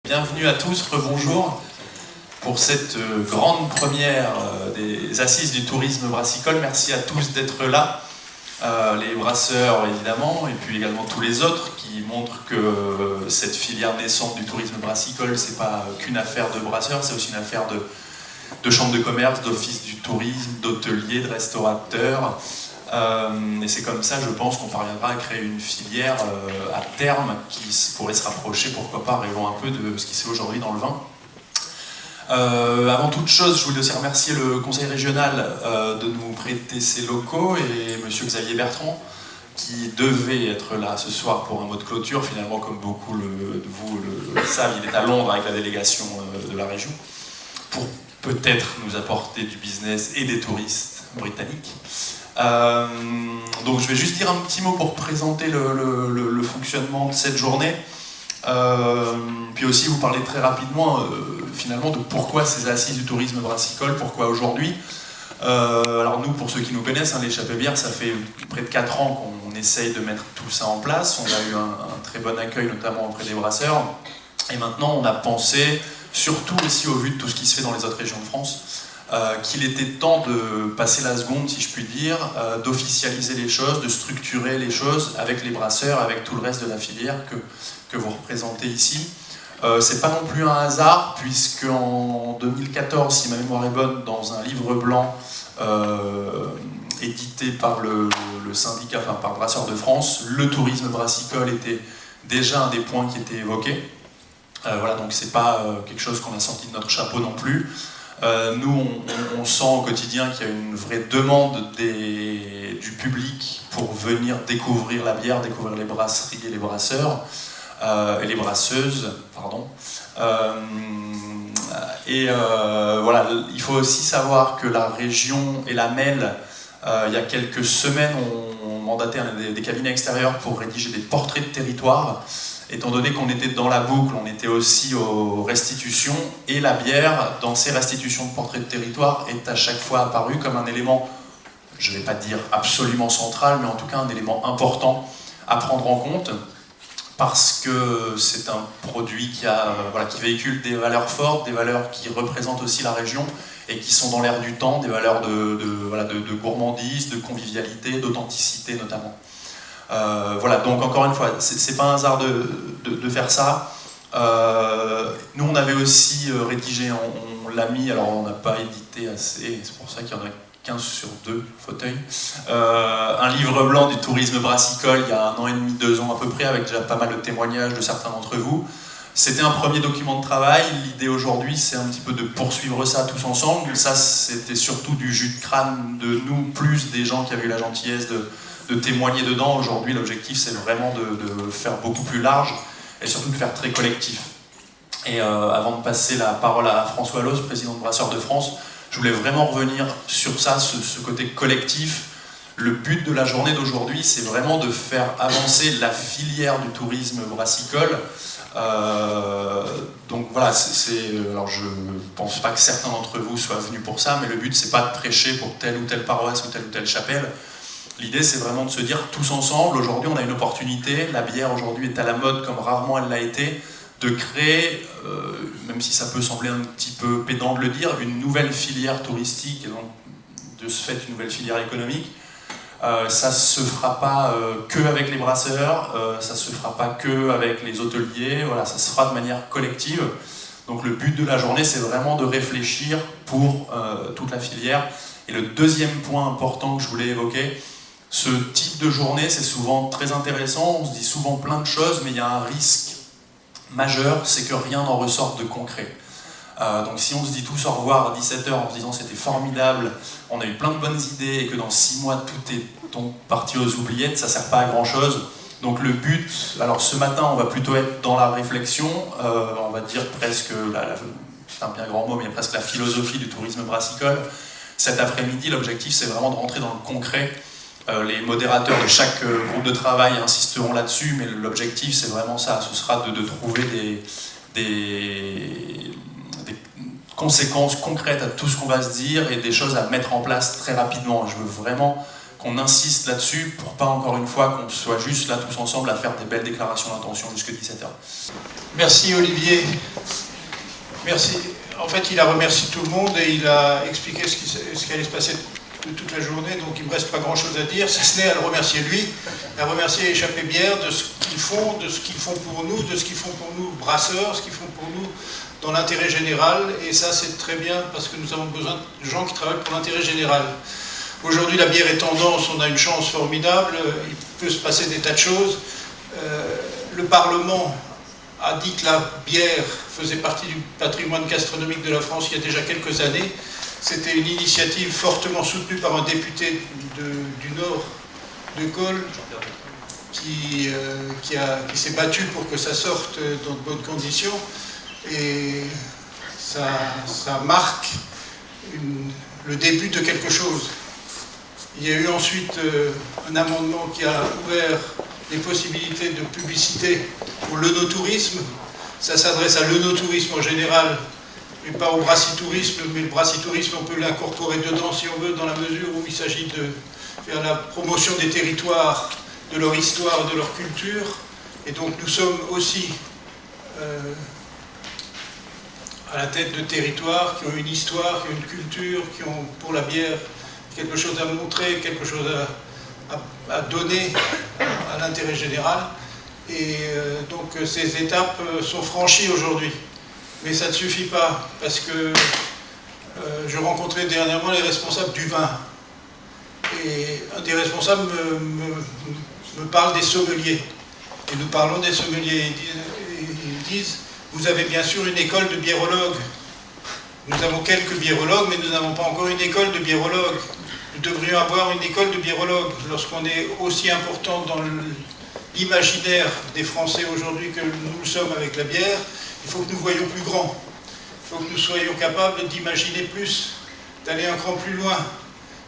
Bienvenue à tous, rebonjour pour cette grande première des Assises du tourisme brassicole. Merci à tous d'être là, les brasseurs évidemment, et puis également tous les autres qui montrent que cette filière naissante du tourisme brassicole, c'est pas qu'une affaire de brasseurs, c'est aussi une affaire de chambres de commerce, d'offices du tourisme, d'hôteliers, de restaurateurs. Et c'est comme ça, je pense, qu'on parviendra à créer une filière à terme qui pourrait se rapprocher, pourquoi pas, rêvons un peu de ce qui se fait aujourd'hui dans le vin. Avant toute chose, je voulais aussi remercier le conseil régional de nous prêter ses locaux et monsieur Xavier Bertrand, qui devait être là ce soir pour un mot de clôture. Finalement, comme beaucoup de vous le savent, il est à Londres avec la délégation de la région, pour peut-être nous apporter du business et des touristes britanniques. Donc je vais juste dire un petit mot pour présenter le fonctionnement de cette journée, puis aussi vous parler très rapidement finalement de pourquoi ces assises du tourisme brassicole, pourquoi aujourd'hui. Alors nous, pour ceux qui nous connaissent, l'échappée bière, ça fait près de 4 ans qu'on essaye de mettre tout ça en place. On a eu un très bon accueil, notamment auprès des brasseurs, et maintenant on a pensé, surtout aussi au vu de tout ce qui se fait dans les autres régions de France, qu'il était temps de passer la seconde, si je puis dire, d'officialiser les choses, de structurer les choses avec les brasseurs, avec tout le reste de la filière que vous représentez ici. C'est pas non plus un hasard, puisque en 2014, si ma mémoire est bonne, dans un livre blanc édité par le syndicat, enfin par Brasseurs de France, le tourisme brassicole était déjà un des points qui était évoqué. Voilà, donc c'est pas quelque chose qu'on a sorti de notre chapeau non plus. Nous, on sent au quotidien qu'il y a une vraie demande du public pour venir découvrir la bière, découvrir les brasseries et les brasseurs, et les brasseuses, pardon. Voilà, il faut aussi savoir que la région et la MEL, il y a quelques semaines, ont mandaté des cabinets extérieurs pour rédiger des portraits de territoire. Étant donné qu'on était dans la boucle, on était aussi aux restitutions, et la bière, dans ces restitutions de portraits de territoire, est à chaque fois apparue comme un élément, je ne vais pas dire absolument central, mais en tout cas un élément important à prendre en compte, parce que c'est un produit qui véhicule des valeurs fortes, des valeurs qui représentent aussi la région, et qui sont dans l'air du temps, des valeurs de gourmandise, de convivialité, d'authenticité notamment. Voilà, donc encore une fois, c'est pas un hasard de faire ça. Nous, on avait aussi rédigé, on l'a mis, alors on n'a pas édité assez, c'est pour ça qu'il y en a 15 sur 2 fauteuils, un livre blanc du tourisme brassicole il y a 1 an et demi, 2 ans à peu près, avec déjà pas mal de témoignages de certains d'entre vous. C'était un premier document de travail. L'idée aujourd'hui, c'est un petit peu de poursuivre ça tous ensemble. Ça, c'était surtout du jus de crâne de nous, plus des gens qui avaient eu la gentillesse de témoigner dedans. Aujourd'hui, l'objectif, c'est vraiment de faire beaucoup plus large et surtout de faire très collectif. Et avant de passer la parole à François Loos, président de Brasseurs de France, je voulais vraiment revenir sur ça, ce côté collectif. Le but de la journée d'aujourd'hui, c'est vraiment de faire avancer la filière du tourisme brassicole. Donc voilà, alors je pense pas que certains d'entre vous soient venus pour ça, mais le but, c'est pas de prêcher pour telle ou telle paroisse ou telle chapelle. L'idée, c'est vraiment de se dire tous ensemble, aujourd'hui on a une opportunité, la bière aujourd'hui est à la mode comme rarement elle l'a été, de créer, même si ça peut sembler un petit peu pédant de le dire, une nouvelle filière touristique, et donc de ce fait une nouvelle filière économique. Ça ne se fera pas que avec les brasseurs, ça ne se fera pas que avec les hôteliers, voilà, ça se fera de manière collective. Donc le but de la journée, c'est vraiment de réfléchir pour toute la filière. Et le deuxième point important que je voulais évoquer, ce type de journée, c'est souvent très intéressant, on se dit souvent plein de choses, mais il y a un risque majeur, c'est que rien n'en ressorte de concret. Donc si on se dit tous au revoir à 17h en se disant c'était formidable, on a eu plein de bonnes idées, et que dans 6 mois tout est parti aux oubliettes, ça ne sert pas à grand chose. Donc le but, alors ce matin on va plutôt être dans la réflexion, on va dire presque, c'est un bien grand mot, mais presque la philosophie du tourisme brassicole. Cet après-midi, l'objectif c'est vraiment de rentrer dans le concret. Les modérateurs de chaque groupe de travail insisteront là-dessus, mais l'objectif c'est vraiment ça, ce sera de trouver des conséquences concrètes à tout ce qu'on va se dire et des choses à mettre en place très rapidement. Je veux vraiment qu'on insiste là-dessus pour pas encore une fois qu'on soit juste là tous ensemble à faire des belles déclarations d'intention jusqu'à 17h. Merci Olivier. Merci. En fait, il a remercié tout le monde et il a expliqué ce qui allait se passer toute la journée, donc il ne me reste pas grand-chose à dire, si ce n'est à le remercier lui, à remercier Échappée Bière de ce qu'ils font, de ce qu'ils font pour nous, de ce qu'ils font pour nous brasseurs, ce qu'ils font pour nous dans l'intérêt général, et ça c'est très bien parce que nous avons besoin de gens qui travaillent pour l'intérêt général. Aujourd'hui la bière est tendance, on a une chance formidable, il peut se passer des tas de choses. Le Parlement a dit que la bière faisait partie du patrimoine gastronomique de la France il y a déjà quelques années. C'était une initiative fortement soutenue par un député du Nord de Cole qui s'est battu pour que ça sorte dans de bonnes conditions. Et ça marque le début de quelque chose. Il y a eu ensuite un amendement qui a ouvert les possibilités de publicité pour l'œnotourisme. Ça s'adresse à l'œnotourisme en général, mais pas au brassitourisme, mais le brassitourisme, on peut l'incorporer dedans si on veut, dans la mesure où il s'agit de faire la promotion des territoires, de leur histoire, de leur culture. Et donc nous sommes aussi à la tête de territoires qui ont une histoire, qui ont une culture, qui ont pour la bière quelque chose à montrer, quelque chose à donner à l'intérêt général. Et donc ces étapes sont franchies aujourd'hui. Mais ça ne suffit pas, parce que je rencontrais dernièrement les responsables du vin. Et un des responsables me parle des sommeliers. Et nous parlons des sommeliers. Ils disent, vous avez bien sûr une école de biérologues. Nous avons quelques biérologues, mais nous n'avons pas encore une école de biérologues. Nous devrions avoir une école de biérologues. Lorsqu'on est aussi important dans l'imaginaire des Français aujourd'hui que nous le sommes avec la bière, il faut que nous voyions plus grand. Il faut que nous soyons capables d'imaginer plus, d'aller un cran plus loin.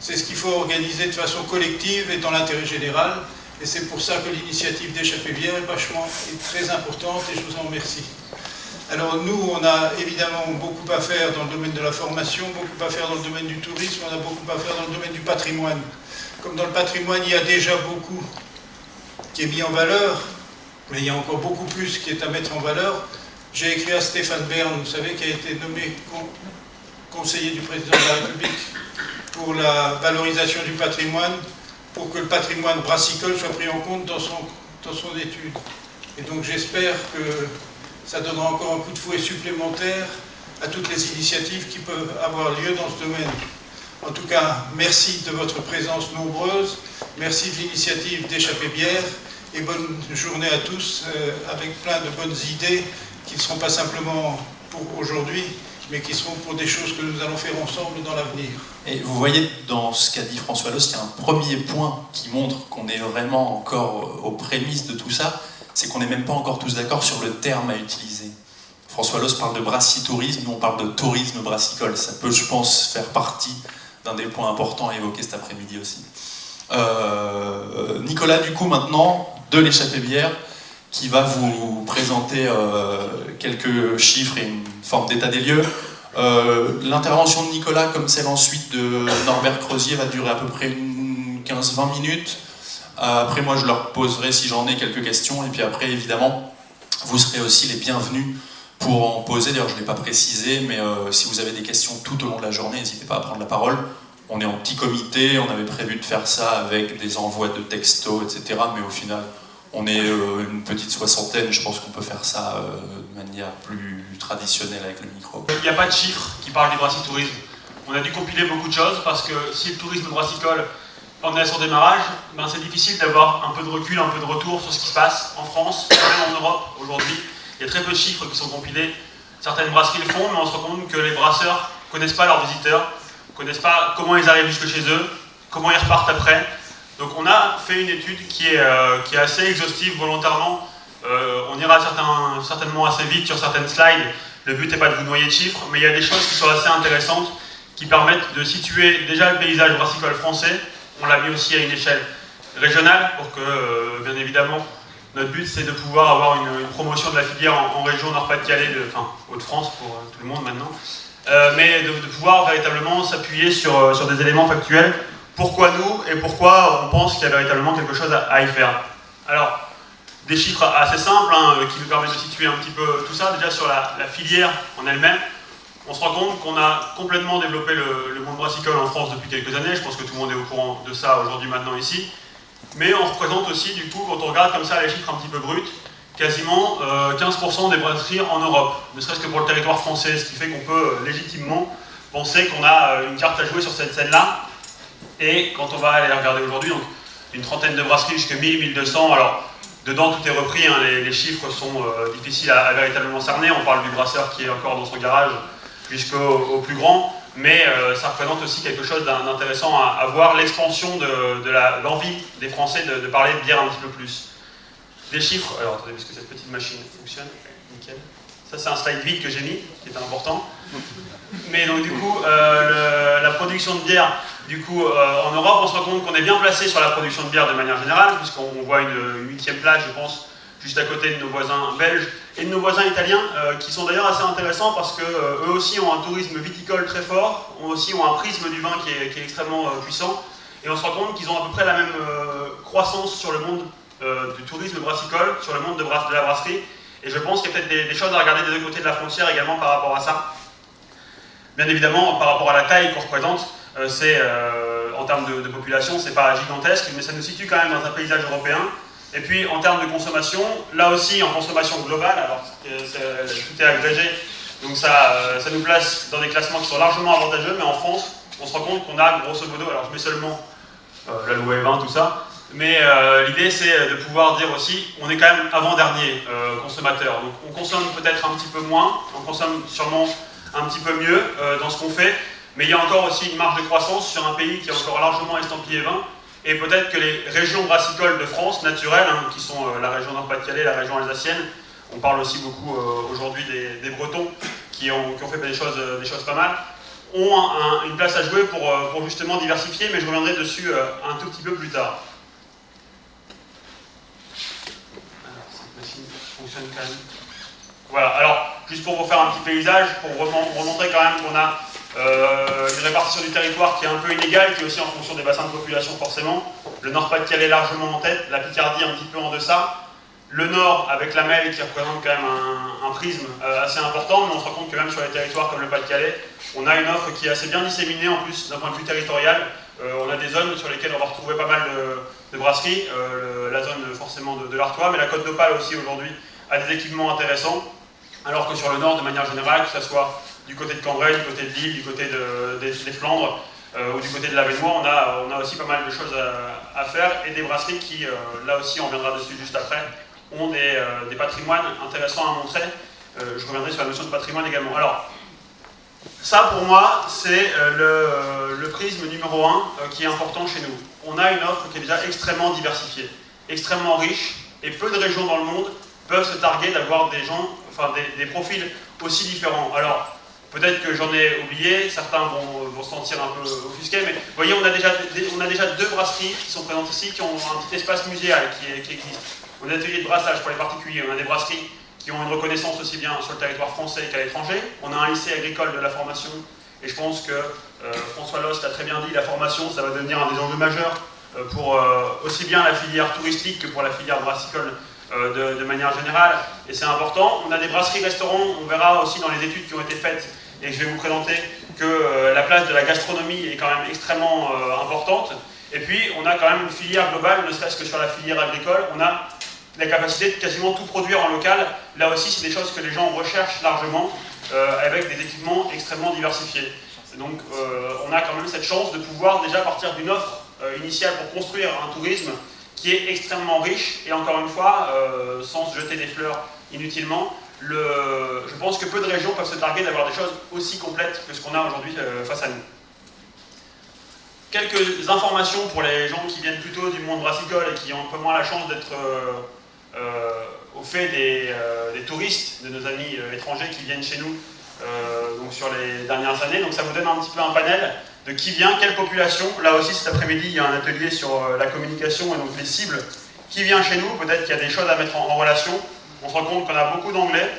C'est ce qu'il faut organiser de façon collective et dans l'intérêt général. Et c'est pour ça que l'initiative d'Échappée Bière est très importante et je vous en remercie. Alors nous, on a évidemment beaucoup à faire dans le domaine de la formation, beaucoup à faire dans le domaine du tourisme, on a beaucoup à faire dans le domaine du patrimoine. Comme dans le patrimoine, il y a déjà beaucoup qui est mis en valeur, mais il y a encore beaucoup plus qui est à mettre en valeur. J'ai écrit à Stéphane Bern, vous savez, qui a été nommé conseiller du président de la République pour la valorisation du patrimoine, pour que le patrimoine brassicole soit pris en compte dans son étude. Et donc j'espère que ça donnera encore un coup de fouet supplémentaire à toutes les initiatives qui peuvent avoir lieu dans ce domaine. En tout cas, merci de votre présence nombreuse, merci de l'initiative d'Échappée Bière, et bonne journée à tous, avec plein de bonnes idées, qui ne seront pas simplement pour aujourd'hui, mais qui seront pour des choses que nous allons faire ensemble dans l'avenir. Et vous voyez dans ce qu'a dit François Loos, il y a un premier point qui montre qu'on est vraiment encore aux prémices de tout ça, c'est qu'on n'est même pas encore tous d'accord sur le terme à utiliser. François Loos parle de brassitourisme, nous on parle de tourisme brassicole. Ça peut, je pense, faire partie d'un des points importants à évoquer cet après-midi aussi. Nicolas, du coup, maintenant, de l'Échappée Bière, qui va vous présenter quelques chiffres et une forme d'état des lieux. L'intervention de Nicolas, comme celle ensuite de Norbert Crozier, va durer à peu près 15-20 minutes. Après, moi, je leur poserai, si j'en ai, quelques questions. Et puis après, évidemment, vous serez aussi les bienvenus pour en poser. D'ailleurs, je ne l'ai pas précisé, mais si vous avez des questions tout au long de la journée, n'hésitez pas à prendre la parole. On est en petit comité, on avait prévu de faire ça avec des envois de textos, etc. Mais au final, on est une petite soixantaine, je pense qu'on peut faire ça de manière plus traditionnelle avec le micro. Il n'y a pas de chiffres qui parlent du brassitourisme. On a dû compiler beaucoup de choses parce que si le tourisme brassicole en est à son démarrage, ben c'est difficile d'avoir un peu de recul, un peu de retour sur ce qui se passe en France, même en Europe aujourd'hui. Il y a très peu de chiffres qui sont compilés. Certaines brasseries le font, mais on se rend compte que les brasseurs ne connaissent pas leurs visiteurs, ne connaissent pas comment ils arrivent jusque chez eux, comment ils repartent après. Donc on a fait une étude qui est assez exhaustive volontairement. On ira certainement assez vite sur certaines slides. Le but n'est pas de vous noyer de chiffres, mais il y a des choses qui sont assez intéressantes qui permettent de situer déjà le paysage brassicole français. On l'a mis aussi à une échelle régionale pour que, bien évidemment, notre but c'est de pouvoir avoir une promotion de la filière en région Nord-Pas-de-Calais, enfin Hauts-de-France pour tout le monde maintenant, mais de pouvoir véritablement s'appuyer sur des éléments factuels pourquoi nous et pourquoi on pense qu'il y a véritablement quelque chose à y faire. Alors, des chiffres assez simples qui nous permettent de situer un petit peu tout ça. Déjà sur la filière en elle-même, on se rend compte qu'on a complètement développé le monde brassicole en France depuis quelques années. Je pense que tout le monde est au courant de ça aujourd'hui maintenant ici. Mais on représente aussi, du coup, quand on regarde comme ça les chiffres un petit peu bruts, quasiment 15% des brasseries en Europe, ne serait-ce que pour le territoire français, ce qui fait qu'on peut légitimement penser qu'on a une carte à jouer sur cette scène-là. Et quand on va aller regarder aujourd'hui, donc une trentaine de brasseries jusqu'à 1000, 1200, alors dedans tout est repris, les chiffres sont difficiles à véritablement cerner, on parle du brasseur qui est encore dans son garage jusqu'au plus grand, mais ça représente aussi quelque chose d'intéressant à voir, l'expansion de l'envie des Français de parler de bière un petit peu plus. Des chiffres, alors attendez, parce que cette petite machine fonctionne, nickel. Ça c'est un slide vide que j'ai mis, qui est important. Mais donc du coup, la production de bière, du coup, en Europe, on se rend compte qu'on est bien placé sur la production de bière de manière générale, puisqu'on voit une 8e place, je pense, juste à côté de nos voisins belges et de nos voisins italiens, qui sont d'ailleurs assez intéressants parce qu'eux aussi ont un tourisme viticole très fort, ont un prisme du vin qui est extrêmement puissant, et on se rend compte qu'ils ont à peu près la même croissance sur le monde du tourisme brassicole, sur le monde de la brasserie, et je pense qu'il y a peut-être des choses à regarder des deux côtés de la frontière également par rapport à ça. Bien évidemment, par rapport à la taille qu'on représente, en termes de population, c'est pas gigantesque, mais ça nous situe quand même dans un paysage européen. Et puis en termes de consommation, là aussi en consommation globale, alors tout est agrégé, donc ça nous place dans des classements qui sont largement avantageux, mais en France, on se rend compte qu'on a grosso modo, alors je mets seulement la loi E20, tout ça, mais l'idée c'est de pouvoir dire aussi, on est quand même avant-dernier consommateur, donc on consomme peut-être un petit peu moins, on consomme sûrement un petit peu mieux dans ce qu'on fait, mais il y a encore aussi une marge de croissance sur un pays qui est encore largement estampillé vin, et peut-être que les régions brassicoles de France, naturelles, qui sont la région Nord-Pas-de-Calais, la région alsacienne, on parle aussi beaucoup aujourd'hui des Bretons qui ont fait des choses pas mal, ont une place à jouer pour justement diversifier, mais je reviendrai dessus un tout petit peu plus tard. Alors, cette machine fonctionne quand même. Voilà, alors, juste pour vous faire un petit paysage, pour remontrer quand même qu'on a une répartition du territoire qui est un peu inégale, qui est aussi en fonction des bassins de population forcément. Le Nord-Pas-de-Calais largement en tête, la Picardie un petit peu en deçà. Le Nord avec la Melle qui représente quand même un prisme assez important, mais on se rend compte que même sur les territoires comme le Pas-de-Calais, on a une offre qui est assez bien disséminée en plus d'un point de vue territorial. On a des zones sur lesquelles on va retrouver pas mal de brasseries, la zone forcément de l'Artois, mais la Côte d'Opale aussi aujourd'hui a des équipements intéressants, alors que sur le Nord de manière générale, que ce soit du côté de Cambrai, du côté de Lille, du côté des Flandres ou du côté de l'Avesnois, on a aussi pas mal de choses à faire, et des brasseries qui, là aussi on reviendra dessus juste après, ont des patrimoines intéressants à montrer. Je reviendrai sur la notion de patrimoine également. Alors, ça pour moi, c'est le prisme numéro 1 qui est important chez nous. On a une offre qui est déjà extrêmement diversifiée, extrêmement riche, et peu de régions dans le monde peuvent se targuer d'avoir des gens, enfin des profils aussi différents. Alors, peut-être que j'en ai oublié, certains vont se sentir un peu offusqués, mais vous voyez, on a déjà 2 brasseries qui sont présentes ici, qui ont un petit espace muséal qui existe. On a des ateliers de brassage pour les particuliers, on a des brasseries qui ont une reconnaissance aussi bien sur le territoire français qu'à l'étranger. On a un lycée agricole de la formation, et je pense que François Lost a très bien dit, la formation, ça va devenir un des enjeux majeurs pour aussi bien la filière touristique que pour la filière brassicole de manière générale, et c'est important. On a des brasseries-restaurants, on verra aussi dans les études qui ont été faites, et je vais vous présenter que la place de la gastronomie est quand même extrêmement importante. Et puis, on a quand même une filière globale, ne serait-ce que sur la filière agricole, on a la capacité de quasiment tout produire en local. Là aussi, c'est des choses que les gens recherchent largement, avec des équipements extrêmement diversifiés. Donc, on a quand même cette chance de pouvoir déjà partir d'une offre initiale pour construire un tourisme qui est extrêmement riche, et encore une fois, sans se jeter des fleurs inutilement, je pense que peu de régions peuvent se targuer d'avoir des choses aussi complètes que ce qu'on a aujourd'hui face à nous. Quelques informations pour les gens qui viennent plutôt du monde brassicole et qui ont un peu moins la chance d'être au fait des touristes, de nos amis étrangers qui viennent chez nous donc sur les dernières années. Donc ça vous donne un petit peu un panel de qui vient, quelle population. Là aussi cet après-midi, il y a un atelier sur la communication et donc les cibles. Qui vient chez nous, peut-être qu'il y a des choses à mettre en relation. On se rend compte qu'on a beaucoup d'anglais.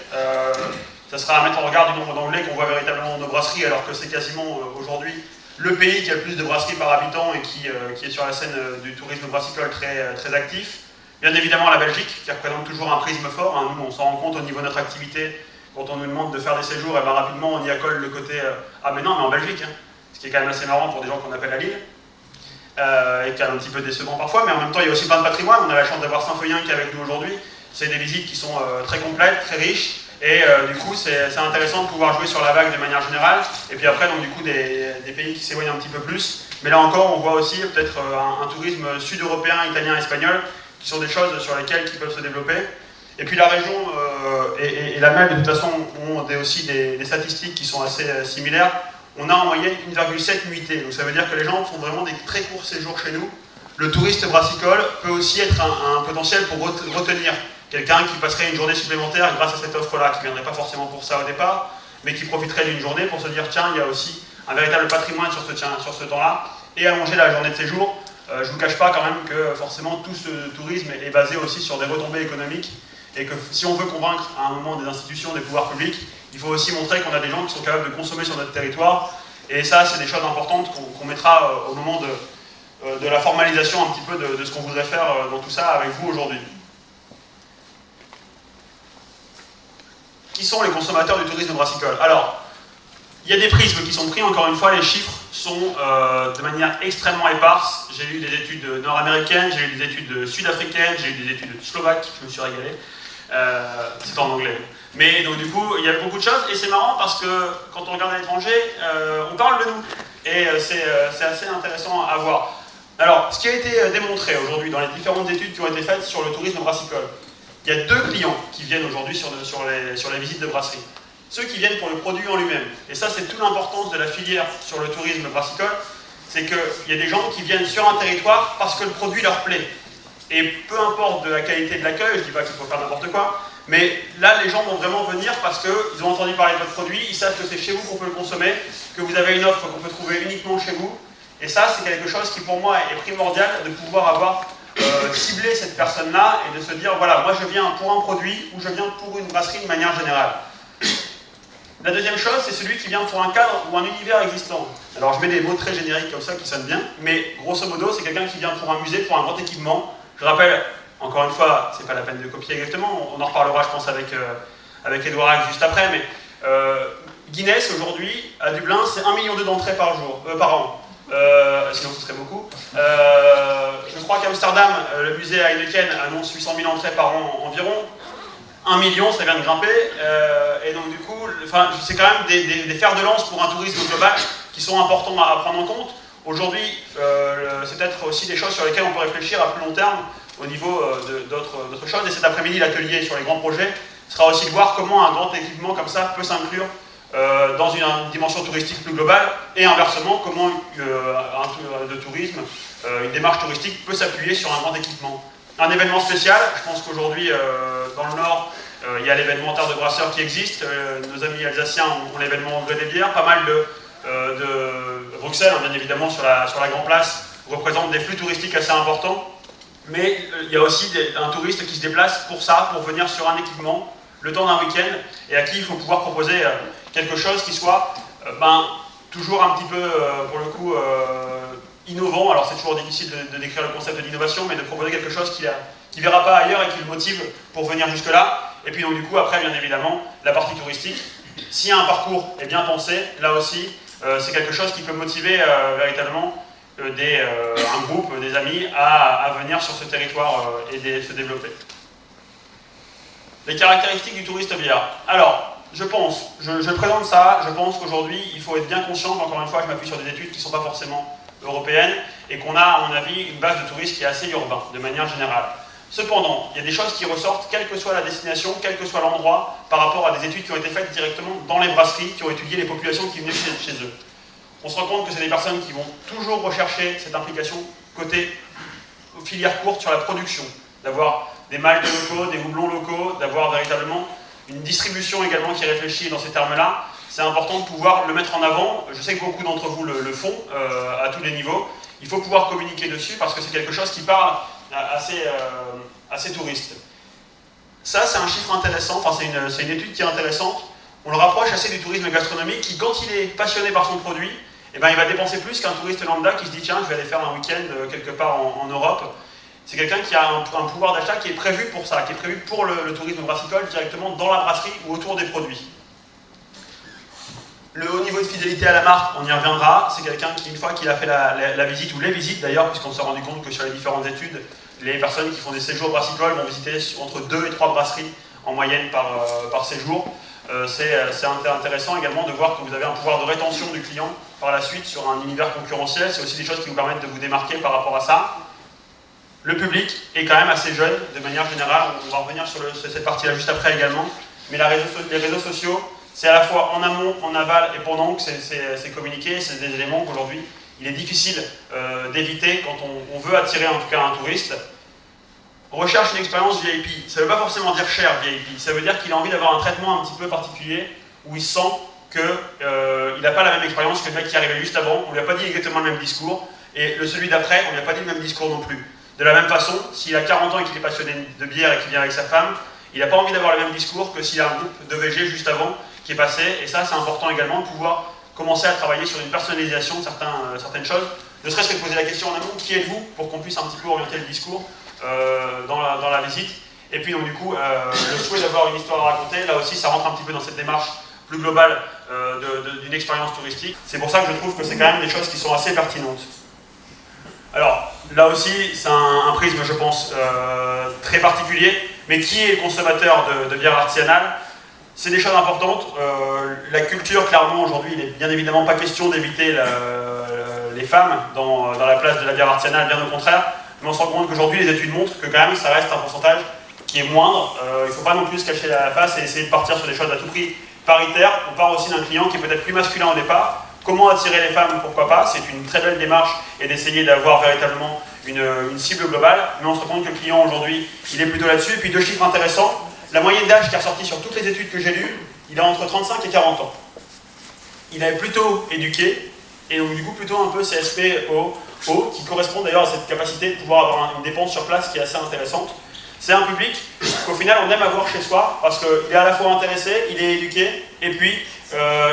Ça sera à mettre en regard du nombre d'anglais qu'on voit véritablement dans nos brasseries, alors que c'est quasiment aujourd'hui le pays qui a le plus de brasseries par habitant et qui est sur la scène du tourisme brassicole très actif. Bien évidemment la Belgique, qui représente toujours un prisme fort. Hein. Nous, on s'en rend compte au niveau de notre activité. Quand on nous demande de faire des séjours, et ben rapidement on y accole le côté ah mais non, mais en Belgique, hein. Ce qui est quand même assez marrant pour des gens qu'on appelle à Lille, et qui est un petit peu décevant parfois, mais en même temps il y a aussi plein de patrimoine. On a la chance d'avoir Saint-Feuillien qui est avec nous aujourd'hui. C'est des visites qui sont très complètes, très riches, et du coup c'est intéressant de pouvoir jouer sur la vague de manière générale, et puis après donc du coup des pays qui s'éloignent un petit peu plus. Mais là encore on voit aussi peut-être un tourisme sud-européen, italien, espagnol, qui sont des choses sur lesquelles qui peuvent se développer. Et puis la région et la MEL de toute façon ont aussi des statistiques qui sont assez similaires. On a en moyenne 1,7 nuitées, donc ça veut dire que les gens font vraiment des très courts séjours chez nous. Le touriste brassicole peut aussi être un potentiel pour retenir quelqu'un qui passerait une journée supplémentaire grâce à cette offre-là, qui ne viendrait pas forcément pour ça au départ, mais qui profiterait d'une journée pour se dire tiens, il y a aussi un véritable patrimoine sur ce temps-là, et allonger la journée de séjour. Je ne vous cache pas quand même que forcément tout ce tourisme est basé aussi sur des retombées économiques, et que si on veut convaincre à un moment des institutions, des pouvoirs publics, il faut aussi montrer qu'on a des gens qui sont capables de consommer sur notre territoire, et ça c'est des choses importantes qu'on mettra au moment de la formalisation un petit peu de ce qu'on voudrait faire dans tout ça avec vous aujourd'hui. Qui sont les consommateurs du tourisme brassicole? Alors, il y a des prismes qui sont pris, encore une fois, les chiffres sont de manière extrêmement éparse. J'ai eu des études nord-américaines, j'ai eu des études sud-africaines, j'ai eu des études slovaques, je me suis régalé. C'est en anglais. Mais donc du coup, il y a beaucoup de choses, et c'est marrant parce que quand on regarde à l'étranger, on parle de nous. Et c'est assez intéressant à voir. Alors, ce qui a été démontré aujourd'hui dans les différentes études qui ont été faites sur le tourisme brassicole, il y a 2 clients qui viennent aujourd'hui sur les visites de brasserie. Ceux qui viennent pour le produit en lui-même. Et ça, c'est toute l'importance de la filière sur le tourisme brassicole, c'est qu'il y a des gens qui viennent sur un territoire parce que le produit leur plaît. Et peu importe de la qualité de l'accueil, je ne dis pas qu'il faut faire n'importe quoi, mais là, les gens vont vraiment venir parce qu'ils ont entendu parler de votre produit, ils savent que c'est chez vous qu'on peut le consommer, que vous avez une offre qu'on peut trouver uniquement chez vous. Et ça, c'est quelque chose qui, pour moi, est primordial de pouvoir avoir ciblé cette personne-là et de se dire, voilà, moi je viens pour un produit ou je viens pour une brasserie de manière générale. La deuxième chose, c'est celui qui vient pour un cadre ou un univers existant. Alors je mets des mots très génériques comme ça qui sonnent bien, mais grosso modo, c'est quelqu'un qui vient pour un musée, pour un grand équipement. Je rappelle, encore une fois, c'est pas la peine de copier exactement, on en reparlera je pense avec Edouard Hack juste après, mais Guinness aujourd'hui, à Dublin, c'est 1,2 million d'entrées par an. Sinon ce serait beaucoup. Je crois qu'Amsterdam, le musée Heineken annonce 800 000 entrées par an environ. 1 million, ça vient de grimper, et donc du coup, c'est quand même des fers de lance pour un tourisme global qui sont importants à prendre en compte. Aujourd'hui, c'est peut-être aussi des choses sur lesquelles on peut réfléchir à plus long terme au niveau d'autres choses, et cet après-midi, l'atelier sur les grands projets sera aussi de voir comment un grand équipement comme ça peut s'inclure dans une dimension touristique plus globale, et inversement, comment de tourisme, une démarche touristique peut s'appuyer sur un grand équipement. Un événement spécial, je pense qu'aujourd'hui, dans le Nord, il y a l'événement Terre de Brasseurs qui existe, nos amis alsaciens ont l'événement Gré des Bières, pas mal de Bruxelles, bien évidemment, sur la Grand Place, représente des flux touristiques assez importants, mais il y a aussi un touriste qui se déplace pour ça, pour venir sur un équipement, le temps d'un week-end, et à qui il faut pouvoir proposer quelque chose qui soit toujours un petit peu, pour le coup, innovant. Alors c'est toujours difficile de décrire le concept de l'innovation, mais de proposer quelque chose qu'il ne verra pas ailleurs et qui le motive pour venir jusque-là. Et puis donc du coup, après, bien évidemment, la partie touristique. Si un parcours est bien pensé, là aussi, c'est quelque chose qui peut motiver véritablement un groupe, des amis, à venir sur ce territoire et se développer. Les caractéristiques du touriste bière. Alors, je présente ça, je pense qu'aujourd'hui, il faut être bien conscient, encore une fois, je m'appuie sur des études qui ne sont pas forcément européennes, et qu'on a, à mon avis, une base de touristes qui est assez urbain, de manière générale. Cependant, il y a des choses qui ressortent, quelle que soit la destination, quel que soit l'endroit, par rapport à des études qui ont été faites directement dans les brasseries, qui ont étudié les populations qui venaient chez eux. On se rend compte que c'est des personnes qui vont toujours rechercher cette implication côté filière courte sur la production, d'avoir des maltes locaux, des houblons locaux, d'avoir véritablement une distribution également qui réfléchit dans ces termes-là. C'est important de pouvoir le mettre en avant. Je sais que beaucoup d'entre vous le font à tous les niveaux. Il faut pouvoir communiquer dessus parce que c'est quelque chose qui parle assez touriste. Ça, c'est un chiffre intéressant, c'est une étude qui est intéressante. On le rapproche assez du tourisme gastronomique qui, quand il est passionné par son produit, eh ben, il va dépenser plus qu'un touriste lambda qui se dit tiens, je vais aller faire un week-end quelque part en Europe. C'est quelqu'un qui a un pouvoir d'achat qui est prévu pour ça, qui est prévu pour le tourisme brassicole directement dans la brasserie ou autour des produits. Le haut niveau de fidélité à la marque, on y reviendra. C'est quelqu'un qui, une fois qu'il a fait la visite, ou les visites d'ailleurs, puisqu'on s'est rendu compte que sur les différentes études, les personnes qui font des séjours brassicoles vont visiter entre 2 et 3 brasseries en moyenne par séjour. C'est intéressant également de voir que vous avez un pouvoir de rétention du client par la suite sur un univers concurrentiel. C'est aussi des choses qui vous permettent de vous démarquer par rapport à ça. Le public est quand même assez jeune, de manière générale. On va revenir sur cette partie-là juste après également. Mais les réseaux sociaux, c'est à la fois en amont, en aval et pendant que c'est communiqué. C'est des éléments qu'aujourd'hui, il est difficile d'éviter quand on veut attirer en tout cas un touriste. Recherche une expérience VIP. Ça ne veut pas forcément dire cher VIP. Ça veut dire qu'il a envie d'avoir un traitement un petit peu particulier où il sent qu'il n'a pas la même expérience que le mec qui arrivait juste avant. On ne lui a pas dit exactement le même discours. Et celui d'après, on ne lui a pas dit le même discours non plus. De la même façon, s'il a 40 ans et qu'il est passionné de bière et qu'il vient avec sa femme, il n'a pas envie d'avoir le même discours que s'il y a un groupe de VG juste avant qui est passé. Et ça, c'est important également de pouvoir commencer à travailler sur une personnalisation de certaines choses. Ne serait-ce que de poser la question en amont, qui êtes-vous, pour qu'on puisse un petit peu orienter le discours dans la visite. Et puis donc du coup, le souhait d'avoir une histoire à raconter, là aussi ça rentre un petit peu dans cette démarche plus globale d'une expérience touristique. C'est pour ça que je trouve que c'est quand même des choses qui sont assez pertinentes. Alors, là aussi, c'est un prisme, je pense, très particulier, mais qui est le consommateur de bière artisanale? C'est des choses importantes. La culture, clairement, aujourd'hui, il n'est bien évidemment pas question d'éviter les femmes dans la place de la bière artisanale, bien au contraire. Mais on se rend compte qu'aujourd'hui, les études montrent que quand même, ça reste un pourcentage qui est moindre. Il ne faut pas non plus se cacher la face et essayer de partir sur des choses à tout prix paritaires. On part aussi d'un client qui est peut-être plus masculin au départ. Comment attirer les femmes, pourquoi pas? C'est une très belle démarche et d'essayer d'avoir véritablement une cible globale. Mais on se rend compte que le client aujourd'hui, il est plutôt là-dessus. Et puis 2 chiffres intéressants. La moyenne d'âge qui est ressortie sur toutes les études que j'ai lues, il a entre 35 et 40 ans. Il est plutôt éduqué et donc du coup plutôt un peu CSP qui correspond d'ailleurs à cette capacité de pouvoir avoir une dépense sur place qui est assez intéressante. C'est un public qu'au final on aime avoir chez soi parce qu'il est à la fois intéressé, il est éduqué et puis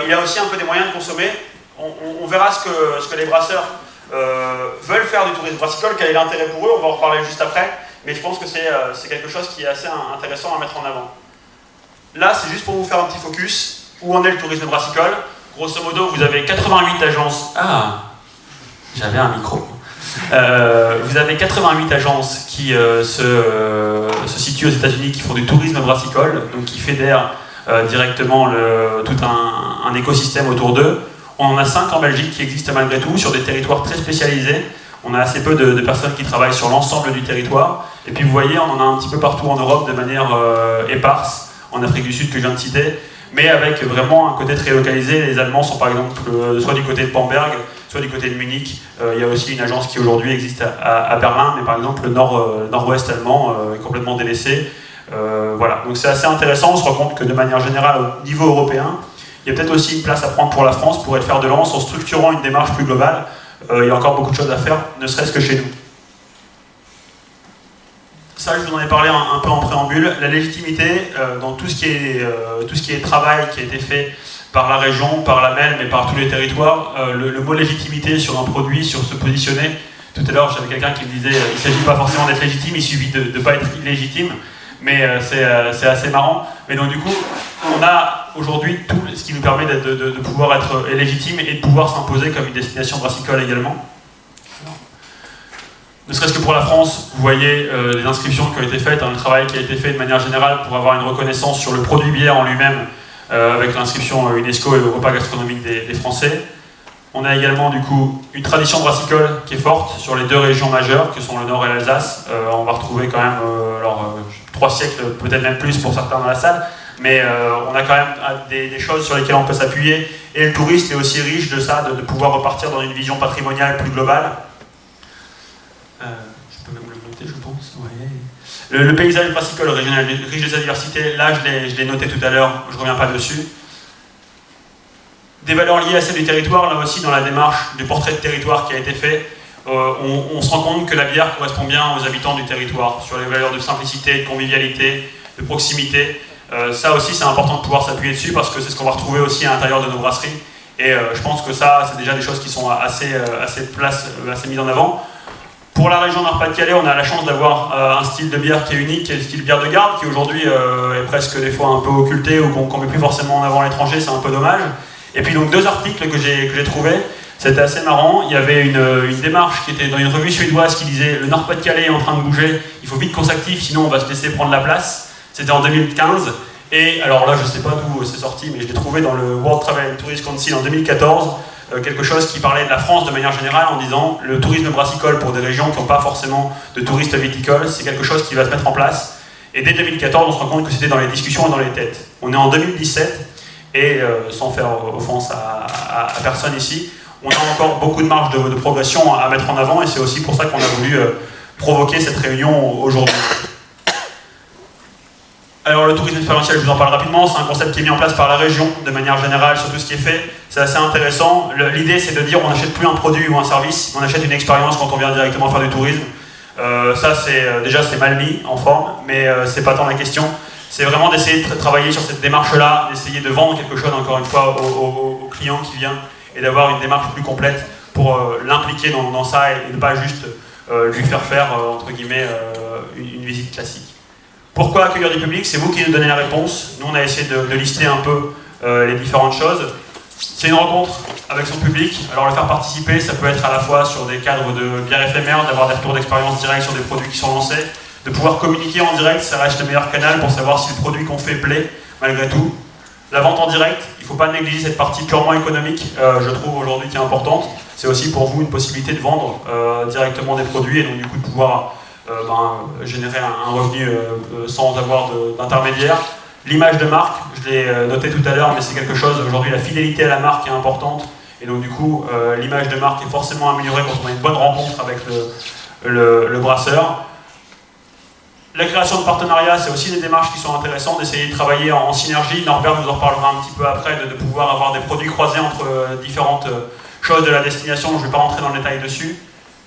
il a aussi un peu des moyens de consommer. On verra ce que les brasseurs veulent faire du tourisme brassicole, quel est l'intérêt pour eux, on va en reparler juste après, mais je pense que c'est quelque chose qui est assez intéressant à mettre en avant. Là, c'est juste pour vous faire un petit focus, où en est le tourisme brassicole. Grosso modo, vous avez 88 agences. Ah, j'avais un micro. Vous avez 88 agences qui se situent aux États-Unis, qui font du tourisme brassicole, donc qui fédèrent directement tout un écosystème autour d'eux. On en a 5 en Belgique qui existent malgré tout, sur des territoires très spécialisés. On a assez peu de personnes qui travaillent sur l'ensemble du territoire. Et puis vous voyez, on en a un petit peu partout en Europe de manière éparse, en Afrique du Sud que je viens de citer, mais avec vraiment un côté très localisé. Les Allemands sont par exemple soit du côté de Bamberg, soit du côté de Munich. Il y a aussi une agence qui aujourd'hui existe à Berlin, mais par exemple le nord-ouest allemand est complètement délaissé. Voilà, donc c'est assez intéressant. On se rend compte que de manière générale, au niveau européen, il y a peut-être aussi une place à prendre pour la France pour être fer de lance en structurant une démarche plus globale. Il y a encore beaucoup de choses à faire, ne serait-ce que chez nous. Ça, je vous en ai parlé un peu en préambule. La légitimité dans tout ce qui est travail qui a été fait par la région, par la MEL, mais par tous les territoires. Le mot légitimité sur un produit, sur se positionner. Tout à l'heure, j'avais quelqu'un qui me disait il ne s'agit pas forcément d'être légitime, il suffit de ne pas être illégitime. Mais c'est assez marrant. Mais donc du coup, on a aujourd'hui tout ce qui nous permet de pouvoir être légitime et de pouvoir s'imposer comme une destination brassicole également. Ne serait-ce que pour la France, vous voyez les inscriptions qui ont été faites, le travail qui a été fait de manière générale pour avoir une reconnaissance sur le produit bière en lui-même, avec l'inscription UNESCO et le repas gastronomique des Français. On a également du coup une tradition brassicole qui est forte sur les 2 régions majeures, que sont le Nord et l'Alsace. On va retrouver quand même 3 siècles, peut-être même plus pour certains dans la salle, mais on a quand même des choses sur lesquelles on peut s'appuyer. Et le touriste est aussi riche de ça, de pouvoir repartir dans une vision patrimoniale plus globale. Je peux même le noter, je pense. Ouais. Le paysage brassicole régional riche de sa diversité, là je l'ai noté tout à l'heure, je ne reviens pas dessus. Des valeurs liées à celles du territoire, là aussi dans la démarche du portrait de territoire qui a été fait, on se rend compte que la bière correspond bien aux habitants du territoire, sur les valeurs de simplicité, de convivialité, de proximité. Ça aussi c'est important de pouvoir s'appuyer dessus parce que c'est ce qu'on va retrouver aussi à l'intérieur de nos brasseries Et je pense que ça, c'est déjà des choses qui sont assez mises en avant. Pour la région Nord-Pas-de-Calais, on a la chance d'avoir un style de bière qui est unique, qui est le style bière de garde, qui aujourd'hui est presque des fois un peu occulté ou qu'on ne met plus forcément en avant à l'étranger, c'est un peu dommage. Et puis donc 2 articles que j'ai trouvés, c'était assez marrant. Il y avait une démarche qui était dans une revue suédoise qui disait « Le Nord-Pas-de-Calais est en train de bouger, il faut vite qu'on s'active, sinon on va se laisser prendre la place ». C'était en 2015. Et alors là, je ne sais pas d'où c'est sorti, mais je l'ai trouvé dans le World Travel and Tourism Council en 2014. Quelque chose qui parlait de la France de manière générale en disant le tourisme brassicole pour des régions qui n'ont pas forcément de touristes viticoles, c'est quelque chose qui va se mettre en place. Et dès 2014, on se rend compte que c'était dans les discussions et dans les têtes. On est en 2017 et sans faire offense à personne ici, on a encore beaucoup de marge de progression à mettre en avant et c'est aussi pour ça qu'on a voulu provoquer cette réunion aujourd'hui. Alors le tourisme expérientiel, je vous en parle rapidement, c'est un concept qui est mis en place par la région de manière générale sur tout ce qui est fait. C'est assez intéressant. L'idée c'est de dire on n'achète plus un produit ou un service, on achète une expérience quand on vient directement faire du tourisme. Ça déjà c'est mal mis en forme, mais c'est pas tant la question. C'est vraiment d'essayer de travailler sur cette démarche-là, d'essayer de vendre quelque chose encore une fois au client qui vient et d'avoir une démarche plus complète pour l'impliquer dans ça et ne pas juste lui faire entre guillemets une visite classique. Pourquoi accueillir du public? C'est vous qui nous donnez la réponse. Nous, on a essayé de lister un peu les différentes choses. C'est une rencontre avec son public. Alors, le faire participer, ça peut être à la fois sur des cadres de bière éphémères, d'avoir des retours d'expérience directs sur des produits qui sont lancés, de pouvoir communiquer en direct, ça reste le meilleur canal pour savoir si le produit qu'on fait plaît, malgré tout. La vente en direct, il ne faut pas négliger cette partie purement économique, je trouve aujourd'hui qui est importante. C'est aussi pour vous une possibilité de vendre directement des produits et donc du coup de pouvoir générer un revenu sans avoir d'intermédiaire. L'image de marque, je l'ai noté tout à l'heure, mais c'est quelque chose, aujourd'hui la fidélité à la marque est importante, et donc du coup l'image de marque est forcément améliorée quand on a une bonne rencontre avec le brasseur. La création de partenariats, c'est aussi des démarches qui sont intéressantes, d'essayer de travailler en synergie. Norbert nous en reparlera un petit peu après, de pouvoir avoir des produits croisés entre différentes choses de la destination. Je ne vais pas rentrer dans le détail dessus.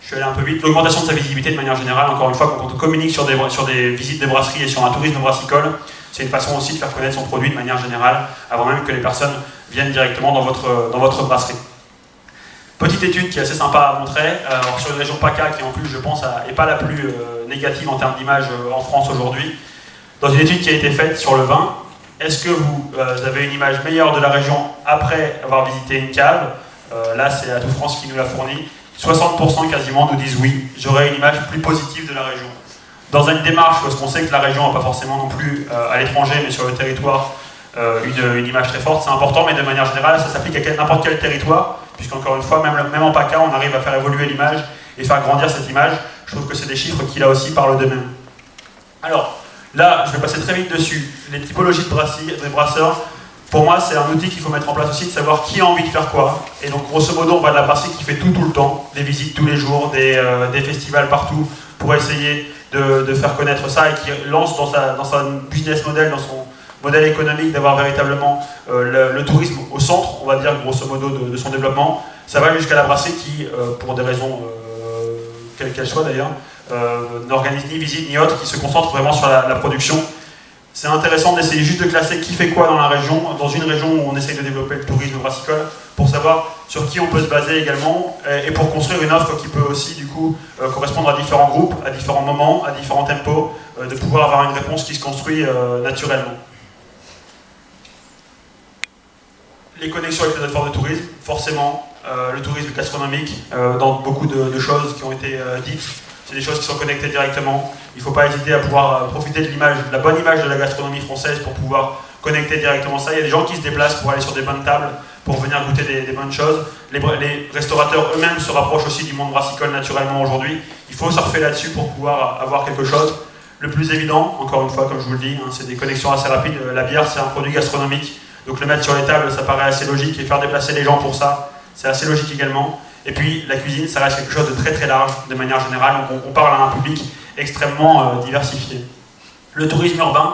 Je suis allé un peu vite. L'augmentation de sa visibilité de manière générale, encore une fois, quand on communique sur des visites de brasseries et sur un tourisme brassicole, c'est une façon aussi de faire connaître son produit de manière générale, avant même que les personnes viennent directement dans votre brasserie. Petite étude qui est assez sympa à montrer, alors sur une région PACA qui en plus, je pense, n'est pas la plus négative en termes d'image en France aujourd'hui. Dans une étude qui a été faite sur le vin, est-ce que vous avez une image meilleure de la région après avoir visité une cave? Là, c'est Atout France qui nous l'a fourni. 60% quasiment nous disent oui, j'aurais une image plus positive de la région. Dans une démarche, parce qu'on sait que la région n'a pas forcément non plus à l'étranger, mais sur le territoire, une image très forte, c'est important, mais de manière générale, ça s'applique à n'importe quel territoire, puisqu'encore une fois, même en PACA, on arrive à faire évoluer l'image et faire grandir cette image. Je trouve que c'est des chiffres qui, là aussi, parlent d'eux-mêmes. Alors, là, je vais passer très vite dessus. Les typologies de brasseurs, pour moi, c'est un outil qu'il faut mettre en place aussi, de savoir qui a envie de faire quoi. Et donc, grosso modo, on va de la brasserie qui fait tout le temps, des visites tous les jours, des festivals partout, pour essayer de faire connaître ça et qui lance dans sa business model, dans son modèle économique, d'avoir véritablement le tourisme au centre, on va dire, grosso modo, de son développement. Ça va jusqu'à la brasserie qui, pour des raisons quelles qu'elles soient d'ailleurs, n'organise ni visite ni autre, qui se concentre vraiment sur la production. C'est intéressant d'essayer juste de classer qui fait quoi dans la région, dans une région où on essaye de développer le tourisme brassicole, pour savoir sur qui on peut se baser également, et pour construire une offre qui peut aussi du coup correspondre à différents groupes, à différents moments, à différents tempos, de pouvoir avoir une réponse qui se construit naturellement. Les connexions avec les autres formes de tourisme, forcément, le tourisme gastronomique, dans beaucoup de choses qui ont été dites, c'est des choses qui sont connectées directement. Il ne faut pas hésiter à pouvoir profiter de l'image, de la bonne image de la gastronomie française pour pouvoir connecter directement ça. Il y a des gens qui se déplacent pour aller sur des bonnes tables, pour venir goûter des bonnes choses. Les restaurateurs eux-mêmes se rapprochent aussi du monde brassicole naturellement aujourd'hui. Il faut surfer là-dessus pour pouvoir avoir quelque chose. Le plus évident, encore une fois, comme je vous le dis, hein, c'est des connexions assez rapides. La bière, c'est un produit gastronomique, donc le mettre sur les tables, ça paraît assez logique, et faire déplacer les gens pour ça, c'est assez logique également. Et puis la cuisine, ça reste quelque chose de très très large de manière générale, donc on parle à un public extrêmement diversifié. Le tourisme urbain,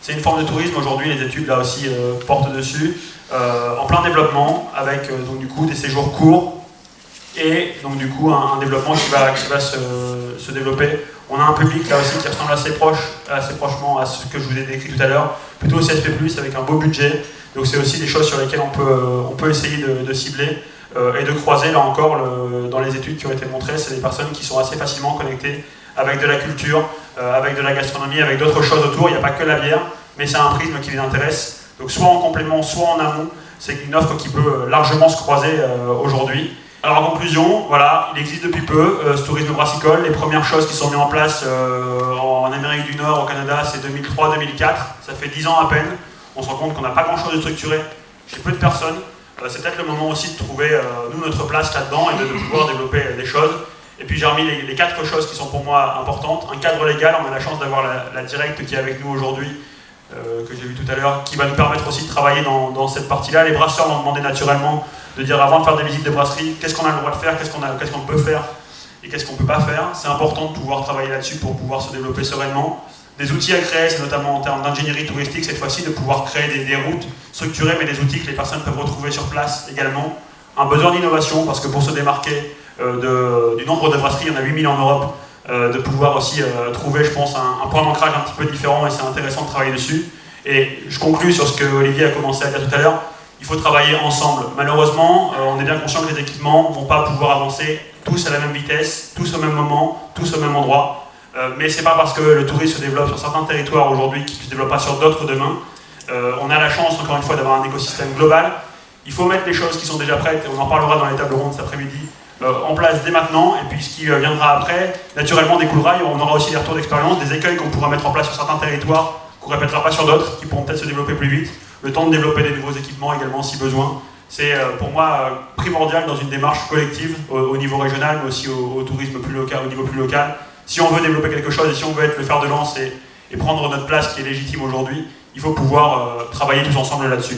c'est une forme de tourisme, aujourd'hui les études là aussi portent dessus, en plein développement, avec donc du coup des séjours courts, et donc du coup un développement qui va se développer. On a un public là aussi qui ressemble assez prochement à ce que je vous ai décrit tout à l'heure, plutôt CSP+, avec un beau budget, Donc c'est aussi des choses sur lesquelles on peut essayer de cibler et de croiser, là encore, dans les études qui ont été montrées, c'est des personnes qui sont assez facilement connectées avec de la culture, avec de la gastronomie, avec d'autres choses autour. Il n'y a pas que la bière, mais c'est un prisme qui les intéresse. Donc soit en complément, soit en amont, c'est une offre qui peut largement se croiser aujourd'hui. Alors en conclusion, voilà, il existe depuis peu ce tourisme brassicole. Les premières choses qui sont mises en place en Amérique du Nord, au Canada, c'est 2003-2004. Ça fait 10 ans à peine. On se rend compte qu'on n'a pas grand-chose de structuré chez peu de personnes. C'est peut-être le moment aussi de trouver, nous, notre place là-dedans et de pouvoir développer des choses. Et puis j'ai remis les 4 choses qui sont pour moi importantes. Un cadre légal, on a la chance d'avoir la directe qui est avec nous aujourd'hui, que j'ai vu tout à l'heure, qui va nous permettre aussi de travailler dans cette partie-là. Les brasseurs m'ont demandé naturellement de dire avant de faire des visites de brasserie, qu'est-ce qu'on a le droit de faire, qu'est-ce qu'on peut faire et qu'est-ce qu'on ne peut pas faire. C'est important de pouvoir travailler là-dessus pour pouvoir se développer sereinement. Des outils à créer, c'est notamment en termes d'ingénierie touristique, cette fois-ci, de pouvoir créer des routes structurées, mais des outils que les personnes peuvent retrouver sur place également. Un besoin d'innovation, parce que pour se démarquer du nombre de brasseries, il y en a 8000 en Europe, de pouvoir aussi trouver, je pense, un point d'ancrage un petit peu différent, et c'est intéressant de travailler dessus. Et je conclus sur ce que Olivier a commencé à dire tout à l'heure, il faut travailler ensemble. Malheureusement, on est bien conscient que les équipements ne vont pas pouvoir avancer tous à la même vitesse, tous au même moment, tous au même endroit. Mais c'est pas parce que le tourisme se développe sur certains territoires aujourd'hui qu'il ne se développe pas sur d'autres demain. On a la chance, encore une fois, d'avoir un écosystème global. Il faut mettre les choses qui sont déjà prêtes, et on en parlera dans les tables rondes cet après-midi, en place dès maintenant, et puis ce qui viendra après, naturellement découlera, et on aura aussi des retours d'expérience, des écueils qu'on pourra mettre en place sur certains territoires, qu'on ne répétera pas sur d'autres, qui pourront peut-être se développer plus vite, le temps de développer des nouveaux équipements également si besoin. C'est pour moi primordial dans une démarche collective au niveau régional, mais aussi au tourisme plus local, au niveau plus local. Si on veut développer quelque chose et si on veut être le fer de lance et prendre notre place qui est légitime aujourd'hui, il faut pouvoir travailler tous ensemble là-dessus.